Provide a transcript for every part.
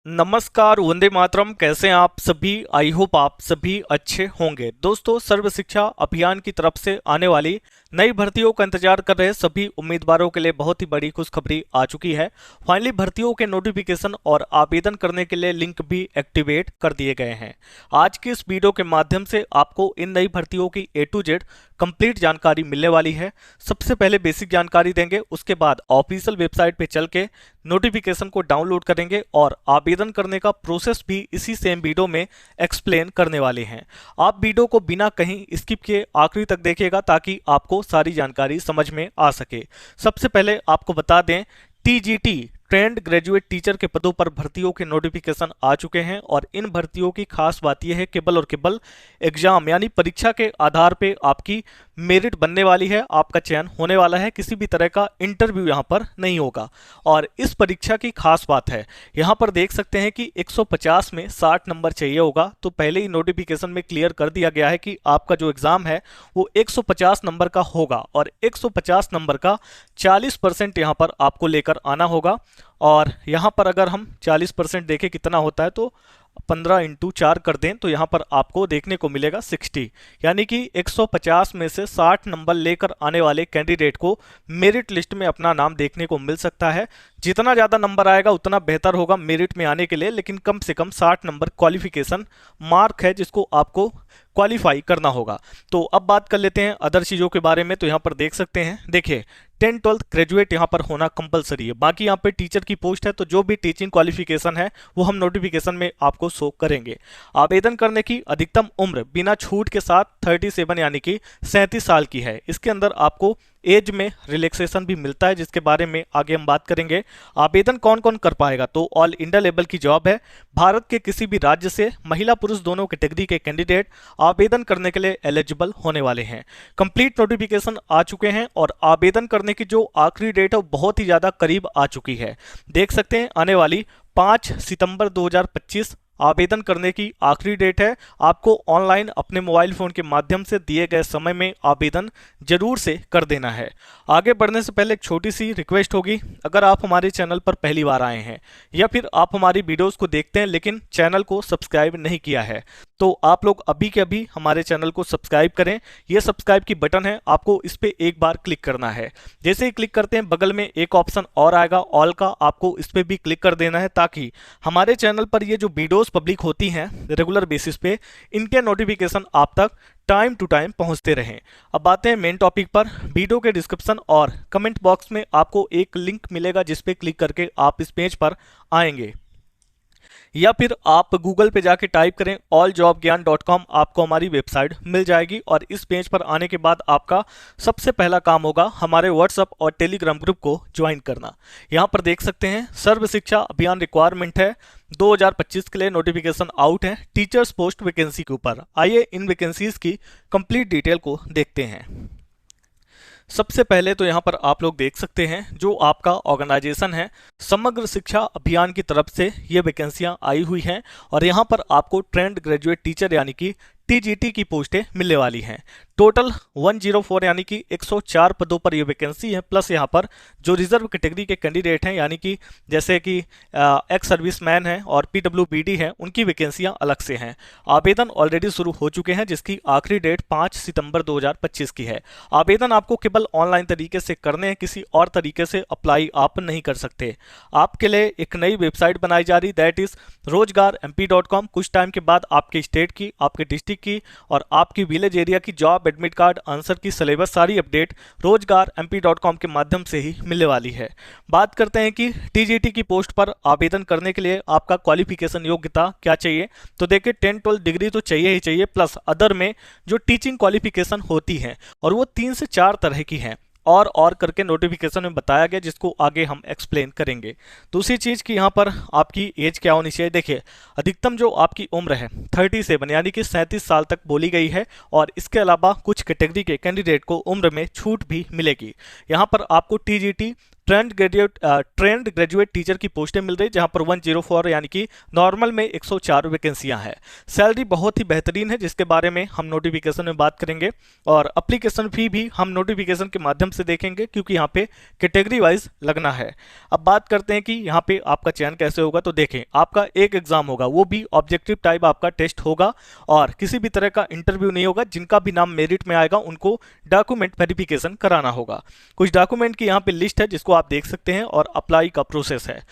नमस्कार, वंदे मातरम। कैसे हैं आप सभी? आई होप आप सभी अच्छे होंगे। दोस्तों, सर्व शिक्षा अभियान की तरफ से आने वाली नई भर्तियों का इंतजार कर रहे सभी उम्मीदवारों के लिए बहुत ही बड़ी खुशखबरी आ चुकी है। फाइनली भर्तियों के नोटिफिकेशन और आवेदन करने के लिए लिंक भी एक्टिवेट कर दिए गए हैं। आज की इस वीडियो के माध्यम से आपको इन नई भर्तियों की A to Z कंप्लीट जानकारी मिलने वाली है। सबसे पहले बेसिक जानकारी देंगे, उसके बाद ऑफिशियल वेबसाइट पे चल के नोटिफिकेशन को डाउनलोड करेंगे और आवेदन करने का प्रोसेस भी इसी सेम वीडियो में एक्सप्लेन करने वाले हैं। आप वीडियो को बिना कहीं स्किप किए आखिरी तक देखिएगा ताकि आपको सारी जानकारी समझ में आ सके। सबसे पहले आपको बता दें, TGT ट्रेंड ग्रेजुएट टीचर के पदों पर भर्तियों के नोटिफिकेशन आ चुके हैं और इन भर्तियों की खास बात यह है केवल और केवल एग्जाम यानी परीक्षा के आधार पे आपकी मेरिट बनने वाली है, आपका चयन होने वाला है। किसी भी तरह का इंटरव्यू यहां पर नहीं होगा। और इस परीक्षा की खास बात है, यहां पर देख सकते हैं कि 150 में 60 नंबर चाहिए होगा। तो पहले ही नोटिफिकेशन में क्लियर कर दिया गया है कि आपका जो एग्जाम है वो 150 नंबर का होगा और 150 नंबर का 40% यहां पर आपको लेकर आना होगा। और यहाँ पर अगर हम 40% देखें कितना होता है तो 15 × 4 कर दें तो यहाँ पर आपको देखने को मिलेगा 60, यानी कि 150 में से 60 नंबर लेकर आने वाले कैंडिडेट को मेरिट लिस्ट में अपना नाम देखने को मिल सकता है। जितना ज़्यादा नंबर आएगा उतना बेहतर होगा मेरिट में आने के लिए, लेकिन कम से कम 60 नंबर क्वालिफिकेशन मार्क है जिसको आपको क्वालिफाई करना होगा। तो अब बात कर लेते हैं अदर चीज़ों के बारे में। तो यहाँ पर देख सकते हैं, देखिए 10th 12th ग्रेजुएट यहाँ पर होना कंपलसरी है। बाकी यहाँ पे टीचर की पोस्ट है तो जो भी टीचिंग क्वालिफिकेशन है वो हम नोटिफिकेशन में आपको शो करेंगे। आवेदन करने की अधिकतम उम्र बिना छूट के साथ 37 यानी कि 37 साल की है। इसके अंदर आपको एज में रिलैक्सेशन भी मिलता है जिसके बारे में आगे हम बात करेंगे। आवेदन कौन कौन कर पाएगा, तो ऑल इंडिया लेवल की जॉब है। भारत के किसी भी राज्य से महिला पुरुष दोनों कैटेगरी के कैंडिडेट आवेदन करने के लिए एलिजिबल होने वाले हैं। कंप्लीट नोटिफिकेशन आ चुके हैं और आवेदन करने की जो आखिरी डेट है वो बहुत ही ज़्यादा करीब आ चुकी है। देख सकते हैं आने वाली 5 सितंबर 2025 आवेदन करने की आखिरी डेट है। आपको ऑनलाइन अपने मोबाइल फोन के माध्यम से दिए गए समय में आवेदन जरूर से कर देना है। आगे बढ़ने से पहले एक छोटी सी रिक्वेस्ट होगी, अगर आप हमारे चैनल पर पहली बार आए हैं या फिर आप हमारी वीडियोस को देखते हैं लेकिन चैनल को सब्सक्राइब नहीं किया है तो आप लोग अभी के अभी हमारे चैनल को सब्सक्राइब करें। ये सब्सक्राइब की बटन है, आपको इस पर एक बार क्लिक करना है। जैसे ही क्लिक करते हैं बगल में एक ऑप्शन और आएगा ऑल का, आपको इस पर भी क्लिक कर देना है ताकि हमारे चैनल पर ये जो वीडियोस पब्लिक होती हैं रेगुलर बेसिस पे, इनके नोटिफिकेशन आप तक टाइम टू टाइम पहुंचते रहें। अब आते हैं मेन टॉपिक पर। वीडियो के डिस्क्रिप्शन और कमेंट बॉक्स में आपको एक लिंक मिलेगा जिस पे क्लिक करके आप इस पेज पर आएंगे, या फिर आप गूगल पे जाके टाइप करें alljobgyan.com, आपको हमारी वेबसाइट मिल जाएगी। और इस पेज पर आने के बाद आपका सबसे पहला काम होगा हमारे व्हाट्सएप और टेलीग्राम ग्रुप को ज्वाइन करना। यहाँ पर देख सकते हैं सर्व शिक्षा अभियान रिक्वायरमेंट है 2025 के लिए नोटिफिकेशन आउट है टीचर्स पोस्ट वैकेंसी के ऊपर। आइए इन वैकेंसीज की कंप्लीट डिटेल को देखते हैं। सबसे पहले तो यहाँ पर आप लोग देख सकते हैं जो आपका ऑर्गेनाइजेशन है समग्र शिक्षा अभियान की तरफ से ये वैकेंसियाँ आई हुई हैं और यहाँ पर आपको ट्रेंड ग्रेजुएट टीचर यानी कि TGT की पोस्टें मिलने वाली हैं। टोटल 104 यानी कि 104 पदों पर ये वैकेंसी है, प्लस यहाँ पर जो रिजर्व कैटेगरी के कैंडिडेट हैं यानी कि जैसे कि एक्स सर्विसमैन हैं और PWBD हैं, उनकी वैकेंसियाँ अलग से हैं। आवेदन ऑलरेडी शुरू हो चुके हैं जिसकी आखिरी डेट 5 सितंबर 2025 की है। आवेदन आपको केवल ऑनलाइन तरीके से करने हैं, किसी और तरीके से अप्लाई आप नहीं कर सकते। आपके लिए एक नई वेबसाइट बनाई जा रही, दैट इज rozgarmp.com। कुछ टाइम के बाद आपके स्टेट की, आपके डिस्ट्रिक्ट की और आपकी विलेज एरिया की जॉब, एडमिट कार्ड, आंसर की सिलेबस, सारी अपडेट rozgarmp.com के माध्यम से ही मिलने वाली है। बात करते हैं कि TGT की पोस्ट पर आवेदन करने के लिए आपका क्वालिफिकेशन योग्यता क्या चाहिए, तो देखिए 10th 12th डिग्री तो चाहिए ही चाहिए, प्लस अदर में जो टीचिंग क्वालिफिकेशन होती है और वो 3 से 4 तरह की हैं और करके नोटिफिकेशन में बताया गया जिसको आगे हम एक्सप्लेन करेंगे। दूसरी चीज़ कि यहाँ पर आपकी एज क्या होनी चाहिए। देखिए अधिकतम जो आपकी उम्र है 37 यानी कि 37 साल तक बोली गई है और इसके अलावा कुछ कैटेगरी के कैंडिडेट को उम्र में छूट भी मिलेगी। यहाँ पर आपको TGT ट्रेंड ग्रेजुएट टीचर की पोस्टें मिल रही, जहां पर 104 यानी कि नॉर्मल में 104 वैकेंसियां हैं। सैलरी बहुत ही बेहतरीन है, जिसके बारे में हम नोटिफिकेशन में बात करेंगे, और एप्लीकेशन फी भी हम नोटिफिकेशन के माध्यम से देखेंगे, क्योंकि यहाँ पे कैटेगरी वाइज लगना है। अब बात करते हैं कि यहाँ पे आपका चयन कैसे होगा। तो देखें, आपका एक एग्जाम होगा, वो भी ऑब्जेक्टिव टाइप आपका टेस्ट होगा, और किसी भी तरह का इंटरव्यू नहीं होगा। जिनका भी नाम मेरिट में आएगा उनको डॉक्यूमेंट वेरिफिकेशन कराना होगा। कुछ डॉक्यूमेंट की यहाँ पे लिस्ट है जिसको आप देख सकते हैं, और अप्लाई का प्रोसेस है।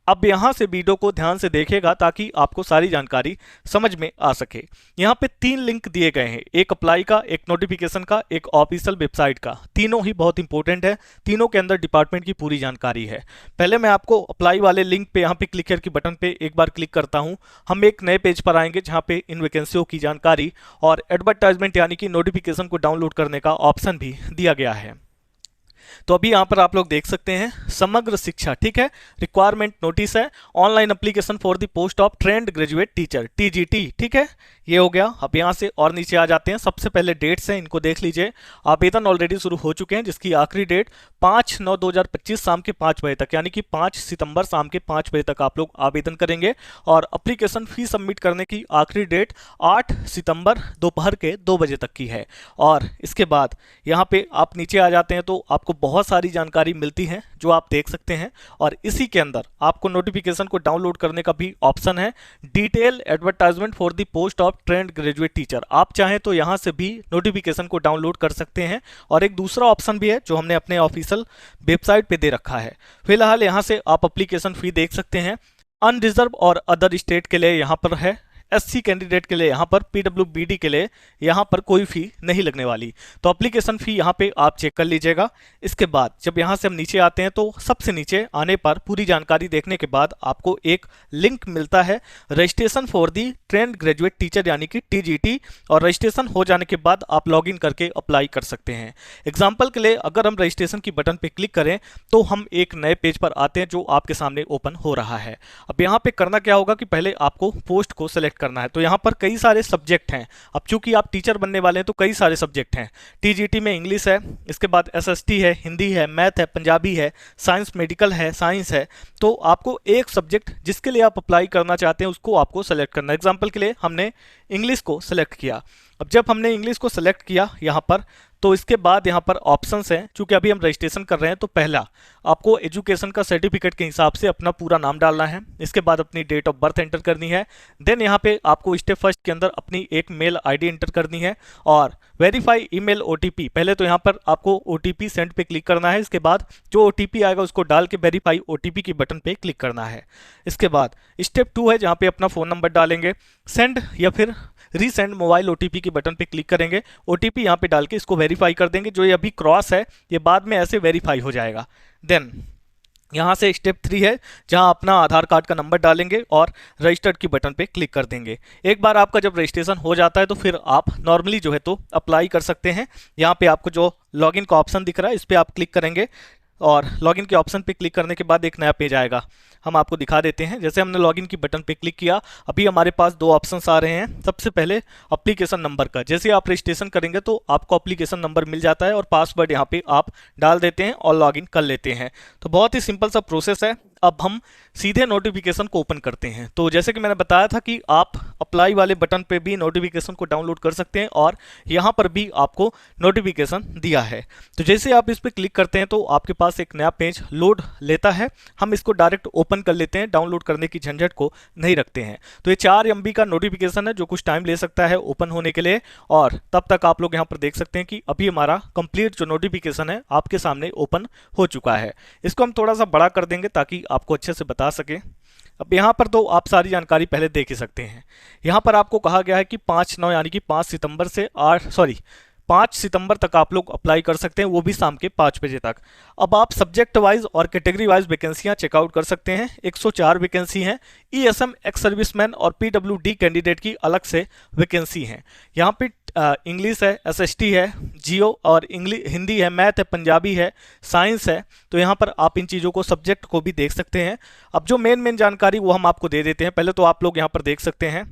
अब यहाँ से वीडियो को ध्यान से देखिएगा ताकि आपको सारी जानकारी समझ में आ सके। यहाँ पे 3 लिंक दिए गए हैं, एक अप्लाई का, एक नोटिफिकेशन का, एक ऑफिशियल वेबसाइट का। तीनों ही बहुत इंपॉर्टेंट है, तीनों के अंदर डिपार्टमेंट की पूरी जानकारी है। पहले मैं आपको अप्लाई वाले लिंक पे, यहाँ पे क्लिक करके बटन पे एक बार क्लिक करता हूँ। हम एक नए पेज पर आएंगे जहाँ पे इन वैकेंसियों की जानकारी और एडवर्टाइजमेंट यानी कि नोटिफिकेशन को डाउनलोड करने का ऑप्शन भी दिया गया है। तो अभी यहाँ पर आप लोग देख सकते हैं समग्र शिक्षा, ठीक है, रिक्वायरमेंट नोटिस है, online application for the post of trained graduate teacher TGT, ठीक है, ये हो गया। अब यहाँ से और नीचे आ जाते हैं। सबसे पहले डेट्स हैं, इनको देख लीजिए। आवेदन ऑलरेडी शुरू हो चुके हैं, जिसकी आखिरी डेट 5/9/2025 शाम के 5 बजे तक, यानी कि 5 सितंबर शाम के 5 बजे तक आप लोग आवेदन करेंगे। और एप्लीकेशन फी सबमिट करने की आखिरी डेट 8 सितंबर दोपहर के 2 बजे तक की है। और इसके बाद यहाँ पे आप नीचे आ जाते हैं तो आपको बहुत सारी जानकारी मिलती है जो आप देख सकते हैं, और इसी के अंदर आपको नोटिफिकेशन को डाउनलोड करने का भी ऑप्शन है, detail advertisement for the post of trained graduate teacher. आप चाहें तो यहां से भी नोटिफिकेशन को डाउनलोड कर सकते हैं, और एक दूसरा ऑप्शन भी है जो हमने अपने ऑफिशियल वेबसाइट पे दे रखा है। फिलहाल यहां से आप एप्लीकेशन फी देख सकते हैं। अनरिजर्व और अदर स्टेट के लिए यहां पर है, SC कैंडिडेट के लिए यहाँ पर, PWBD के लिए यहाँ पर कोई फी नहीं लगने वाली। तो एप्लीकेशन फी यहाँ पे आप चेक कर लीजिएगा। इसके बाद जब यहाँ से हम नीचे आते हैं तो सबसे नीचे आने पर पूरी जानकारी देखने के बाद आपको एक लिंक मिलता है, registration for the trained graduate teacher यानी कि TGT, और रजिस्ट्रेशन हो जाने के बाद आप लॉगिन करके अप्लाई कर सकते हैं। एग्जाम्पल के लिए अगर हम रजिस्ट्रेशन की बटन पर क्लिक करें तो हम एक नए पेज पर आते हैं जो आपके सामने ओपन हो रहा है। अब यहाँ पे करना क्या होगा कि पहले आपको पोस्ट को सेलेक्ट करना है। तो यहाँ पर कई सारे सब्जेक्ट हैं। अब चूंकि आप टीचर बनने वाले हैं तो कई सारे सब्जेक्ट हैं। TGT में इंग्लिश है, इसके बाद SST है, हिंदी है, मैथ है, पंजाबी है, साइंस मेडिकल है, साइंस है। तो आपको एक सब्जेक्ट जिसके लिए आप अप्लाई करना चाहते हैं उसको आपको सेलेक्ट करना है। एग्जाम्पल के लिए हमने इंग्लिश को सेलेक्ट किया। अब जब हमने इंग्लिश को सेलेक्ट किया यहाँ पर, तो इसके बाद यहाँ पर ऑप्शंस हैं। चूंकि अभी हम रजिस्ट्रेशन कर रहे हैं तो पहला आपको एजुकेशन का सर्टिफिकेट के हिसाब से अपना पूरा नाम डालना है। इसके बाद अपनी डेट ऑफ बर्थ एंटर करनी है। देन यहाँ पे आपको स्टेप फर्स्ट के अंदर अपनी एक मेल ID एंटर करनी है, और वेरीफाई ईमेल OTP, पहले तो यहाँ पर आपको OTP सेंड पे क्लिक करना है। इसके बाद जो OTP आएगा उसको डाल के वेरीफाई OTP की बटन पे क्लिक करना है। इसके बाद स्टेप 2 है जहाँ पे अपना फ़ोन नंबर डालेंगे, सेंड या फिर रीसेंड मोबाइल OTP की बटन पे क्लिक करेंगे, OTP यहाँ पे डाल के इसको वेरीफाई कर देंगे। जो ये अभी क्रॉस है ये बाद में ऐसे वेरीफाई हो जाएगा। देन यहाँ से स्टेप 3 है जहाँ अपना आधार कार्ड का नंबर डालेंगे और रजिस्टर्ड की बटन पे क्लिक कर देंगे। एक बार आपका जब रजिस्ट्रेशन हो जाता है तो फिर आप नॉर्मली जो है तो अप्लाई कर सकते हैं। यहाँ पे आपको जो लॉगिन का ऑप्शन दिख रहा है इस पर आप क्लिक करेंगे, और लॉगिन के ऑप्शन पे क्लिक करने के बाद एक नया पेज आएगा। हम आपको दिखा देते हैं। जैसे हमने लॉगिन की बटन पे क्लिक किया, अभी हमारे पास 2 ऑप्शंस आ रहे हैं। सबसे पहले एप्लीकेशन नंबर का, जैसे आप रजिस्ट्रेशन करेंगे तो आपको एप्लीकेशन नंबर मिल जाता है, और पासवर्ड यहाँ पे आप डाल देते हैं और लॉगिन कर लेते हैं। तो बहुत ही सिंपल सा प्रोसेस है। अब हम सीधे नोटिफिकेशन को ओपन करते हैं। तो जैसे कि मैंने बताया था कि आप अप्लाई वाले बटन पे भी नोटिफिकेशन को डाउनलोड कर सकते हैं, और यहाँ पर भी आपको नोटिफिकेशन दिया है। तो जैसे आप इस पर क्लिक करते हैं तो आपके पास एक नया पेज लोड लेता है। हम इसको डायरेक्ट ओपन कर लेते हैं, डाउनलोड करने की झंझट को नहीं रखते हैं। तो ये 4 MB का नोटिफिकेशन है जो कुछ टाइम ले सकता है ओपन होने के लिए, और तब तक आप लोग यहाँ पर देख सकते हैं कि अभी हमारा कंप्लीट जो नोटिफिकेशन है आपके सामने ओपन हो चुका है। इसको हम थोड़ा सा बड़ा कर देंगे ताकि आपको अच्छे से बता सके। अब यहाँ पर तो आप सारी जानकारी पहले देख ही सकते हैं। यहाँ पर आपको कहा गया है कि 5/9 यानी कि 5 सितंबर से 5 सितंबर तक आप लोग अप्लाई कर सकते हैं, वो भी शाम के 5 बजे तक। अब आप सब्जेक्ट वाइज और कैटेगरी वाइज वैकेंसियां चेकआउट कर सकते हैं। 104 वैकेंसी हैं। ESM एक्स सर्विसमैन और PWD कैंडिडेट की अलग से वैकेंसी हैं। यहाँ पे इंग्लिश है, SST है, जियो और हिंदी है, मैथ है, पंजाबी है, साइंस है। तो यहाँ पर आप इन चीज़ों को, सब्जेक्ट को भी देख सकते हैं। अब जो मेन जानकारी वो हम आपको दे देते हैं। पहले तो आप लोग यहाँ पर देख सकते हैं,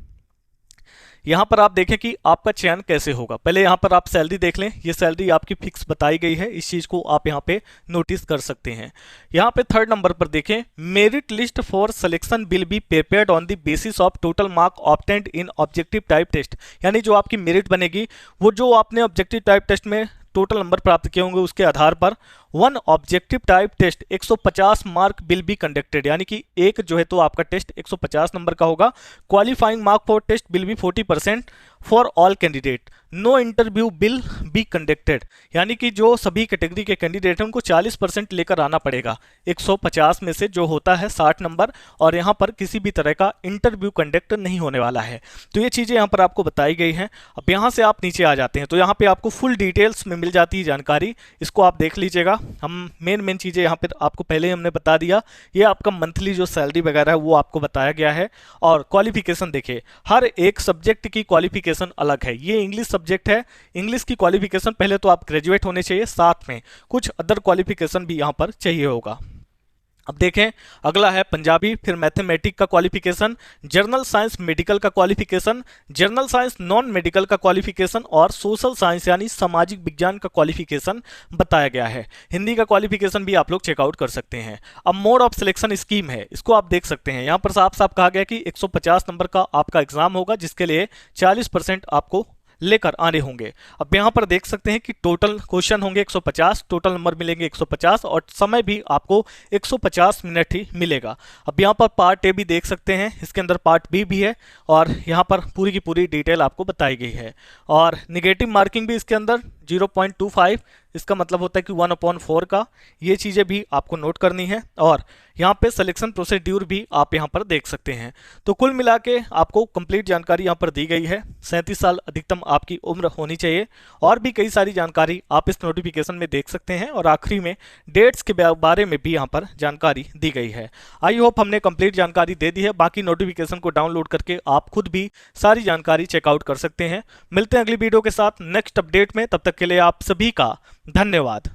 यहाँ पर आप देखें कि आपका चयन कैसे होगा। पहले यहाँ पर आप सैलरी देख लें, ये सैलरी आपकी फिक्स बताई गई है, इस चीज को आप यहाँ पे नोटिस कर सकते हैं। यहाँ पे थर्ड नंबर पर देखें, merit list for selection will be prepared on the basis of total mark obtained in objective type test. यानी जो आपकी मेरिट बनेगी वो जो आपने ऑब्जेक्टिव टाइप टेस्ट में टोटल नंबर प्राप्त किए होंगे उसके आधार पर one objective type test 150 mark will be conducted, यानी कि एक जो है तो आपका टेस्ट 150 नंबर का होगा। Qualifying mark for test will be 40% for all candidate. No interview will be conducted, यानी कि जो सभी कैटेगरी के कैंडिडेट हैं उनको 40% लेकर आना पड़ेगा 150 में से, जो होता है 60 नंबर, और यहाँ पर किसी भी तरह का इंटरव्यू कंडक्ट नहीं होने वाला है। तो ये चीज़ें यहाँ पर आपको बताई गई हैं। अब यहाँ से आप नीचे आ जाते हैं तो यहाँ पे आपको फुल डिटेल्स में मिल जाती है जानकारी, इसको आप देख लीजिएगा। हम मेन चीज़ें यहाँ पर आपको पहले ही हमने बता दिया, ये आपका मंथली जो सैलरी वगैरह है वो आपको बताया गया है। और क्वालिफिकेशन देखिए, हर एक सब्जेक्ट की क्वालिफिकेशन अलग है। ये इंग्लिश सब्जेक्ट है, इंग्लिश की क्वालिफिकेशन पहले तो आप ग्रेजुएट होने चाहिए, साथ में कुछ अदर क्वालिफिकेशन भी यहाँ पर चाहिए होगा। अब देखें, अगला है पंजाबी, फिर मैथमेटिक का क्वालिफिकेशन, जर्नल साइंस मेडिकल का qualification, journal science non medical का क्वालिफिकेशन, और सोशल साइंस यानी सामाजिक विज्ञान का क्वालिफिकेशन बताया गया है। हिंदी का क्वालिफिकेशन भी आप लोग चेकआउट कर सकते हैं। अब मोड ऑफ सिलेक्शन स्कीम है, इसको आप देख सकते हैं। यहाँ पर साफ साफ कहा गया कि 150 नंबर का आपका एग्जाम होगा, जिसके लिए 40% आपको लेकर आने होंगे। अब यहाँ पर देख सकते हैं कि टोटल क्वेश्चन होंगे 150, टोटल नंबर मिलेंगे 150, और समय भी आपको 150 मिनट ही मिलेगा। अब यहाँ पर पार्ट ए भी देख सकते हैं, इसके अंदर पार्ट बी भी है, और यहाँ पर पूरी की पूरी डिटेल आपको बताई गई है। और निगेटिव मार्किंग भी इसके अंदर 0.25, इसका मतलब होता है कि 1/4 का, ये चीज़ें भी आपको नोट करनी है। और यहाँ पे सिलेक्शन प्रोसीड्यूर भी आप यहाँ पर देख सकते हैं। तो कुल मिला के आपको कंप्लीट जानकारी यहाँ पर दी गई है। 37 साल अधिकतम आपकी उम्र होनी चाहिए, और भी कई सारी जानकारी आप इस नोटिफिकेशन में देख सकते हैं। और आखिरी में डेट्स के बारे में भी यहाँ पर जानकारी दी गई है। आई होप हमने कंप्लीट जानकारी दे दी है। बाकी नोटिफिकेशन को डाउनलोड करके आप खुद भी सारी जानकारी चेकआउट कर सकते हैं। मिलते हैं अगली वीडियो के साथ नेक्स्ट अपडेट में, तब तक के लिए आप सभी का धन्यवाद।